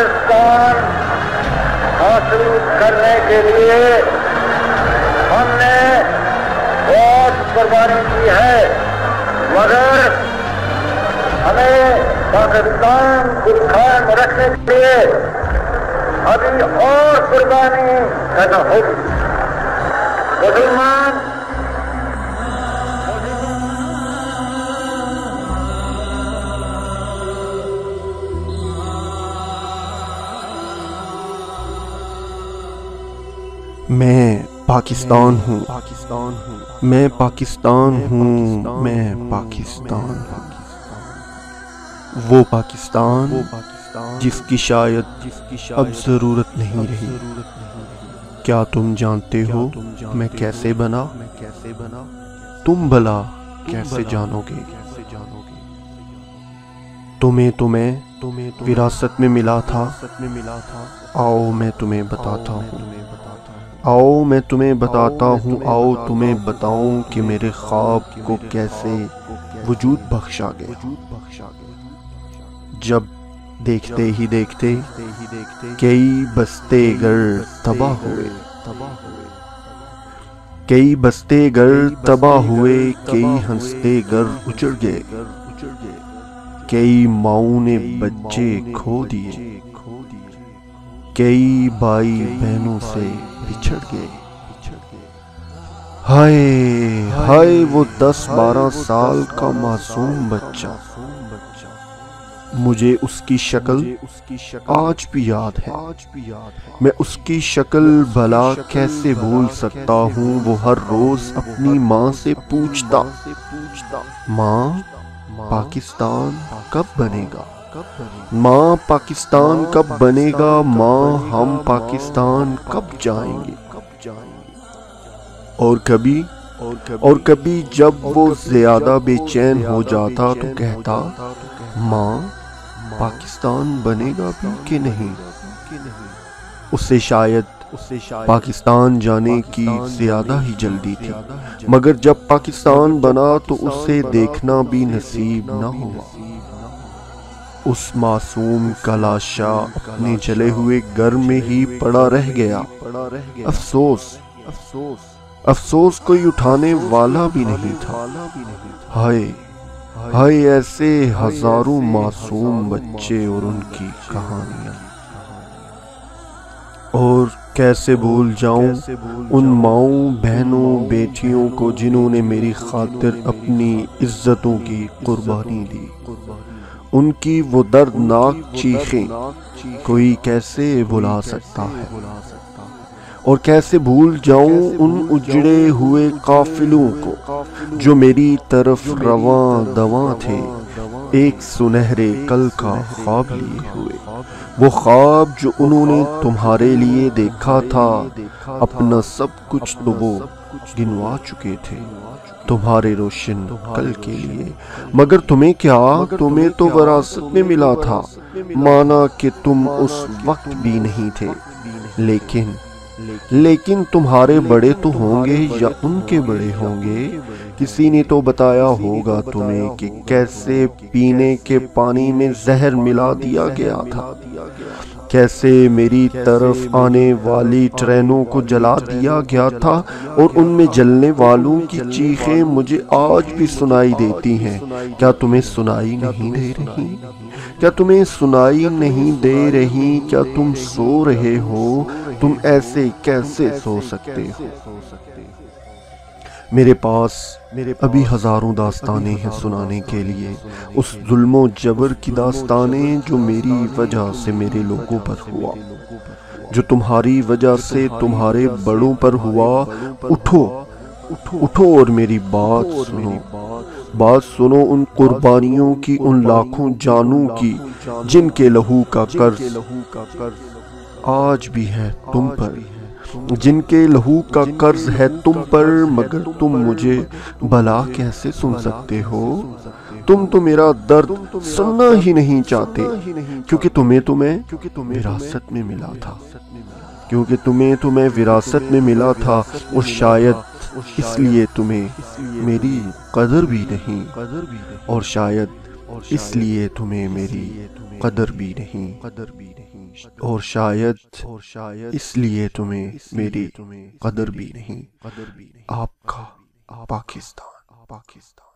پاکستان حاصل کرنے کے لیے ہم نے بہت قربانی کی ہے، مگر ہمیں پاکستان کو قائم رکھنے کے لیے ابھی اور قربانی کرنا ہوگی۔ مسلمان میں پاکستان ہوں، میں پاکستان ہوں، میں پاکستان ہوں، وہ پاکستان جس کی شاید اب ضرورت نہیں رہی۔ کیا تم جانتے ہو میں کیسے بنا؟ تم بھلا کیسے جانو گے؟ تمہیں وراثت میں ملا تھا۔ آؤ میں تمہیں بتاتا ہوں، آؤ میں تمہیں بتاتا ہوں، آؤ تمہیں بتاؤں کہ میرے خواب کو کیسے وجود بخشا گیا۔ جب دیکھتے ہی دیکھتے کئی بستے گر تباہ ہوئے، کئی بستے گر تباہ ہوئے، کئی ہنستے گر اجڑ گئے، کئی ماؤں نے بچے کھو دیے، کئی بھائی بہنوں سے بچھڑ گئے۔ ہائے ہائے وہ 10-12 سال کا معصوم بچہ، مجھے اس کی شکل آج بھی یاد ہے۔ میں اس کی شکل بھلا کیسے بھول سکتا ہوں؟ وہ ہر روز اپنی ماں سے پوچھتا، ماں پاکستان کب بنے گا؟ ماں پاکستان کب بنے گا؟ ماں ہم پاکستان کب جائیں گے؟ اور کبھی جب وہ زیادہ بے چین ہو جاتا تو کہتا، ماں پاکستان بنے گا بھی کہ نہیں؟ اسے شاید پاکستان جانے کی زیادہ ہی جلدی تھی، مگر جب پاکستان بنا تو اسے دیکھنا بھی نصیب نہ ہوا۔ اس معصوم کا لاشا اپنے جلے ہوئے گھر میں ہی پڑا رہ گیا۔ افسوس کوئی اٹھانے والا بھی نہیں تھا۔ ہائے ہائے ایسے ہزاروں معصوم بچے اور ان کی کہانیاں، اور کیسے بھول جاؤں ان ماؤں بہنوں بیٹیوں کو جنہوں نے میری خاطر اپنی عزتوں کی قربانی دی۔ ان کی وہ دردناک چیخیں کوئی کیسے بھلا سکتا ہے؟ اور کیسے بھول جاؤں ان اجڑے ہوئے قافلوں کو جو میری طرف رواں دواں تھے، ایک سنہرے کل کا خواب لیے ہوئے، وہ خواب جو انہوں نے تمہارے لیے دیکھا تھا۔ اپنا سب کچھ تو وہ گنوا چکے تھے تمہارے روشن کل کے لیے، مگر تمہیں کیا؟ تمہیں تو وراثت میں ملا تھا، مانا کہ تم اس وقت بھی نہیں تھے، لیکن تمہارے بڑے تو ہوں گے یا ان کے بڑے ہوں گے، کسی نے تو بتایا ہوگا تمہیں کہ کیسے پینے کے پانی میں زہر ملا دیا گیا تھا، کیسے میری طرف آنے والی ٹرینوں کو جلا دیا گیا تھا، اور ان میں جلنے والوں کی چیخیں مجھے آج بھی سنائی دیتی ہیں۔ کیا تمہیں سنائی نہیں دے رہی؟ کیا تمہیں سنائی نہیں دے رہی؟ کیا تم سو رہے ہو؟ تم ایسے کیسے سو سکتے ہو؟ میرے پاس ابھی ہزاروں داستانیں ہیں سنانے کے لیے، اس ظلم و جبر کی داستانیں جو میری وجہ سے میرے لوگوں پر ہوا، جو تمہاری وجہ سے تمہارے بڑوں پر ہوا۔ اٹھو اور میری بات سنو ان قربانیوں کی، ان لاکھوں جانوں کی جن کے لہو کا قرض آج بھی ہے تم پر، جن کے لہو کا قرض ہے تم پر، مگر تم مجھے بھلا کیسے سن سکتے ہو؟ تم تو میرا درد سننا ہی نہیں چاہتے، کیونکہ تمہیں وراثت میں ملا تھا، کیونکہ تمہیں وراثت میں ملا تھا، اور شاید اس لیے تمہیں میری قدر بھی نہیں، اور شاید اس لیے تمہیں میری قدر بھی نہیں، اور شاید اس لیے تمہیں میری قدر بھی نہیں۔ آپ کا پاکستان۔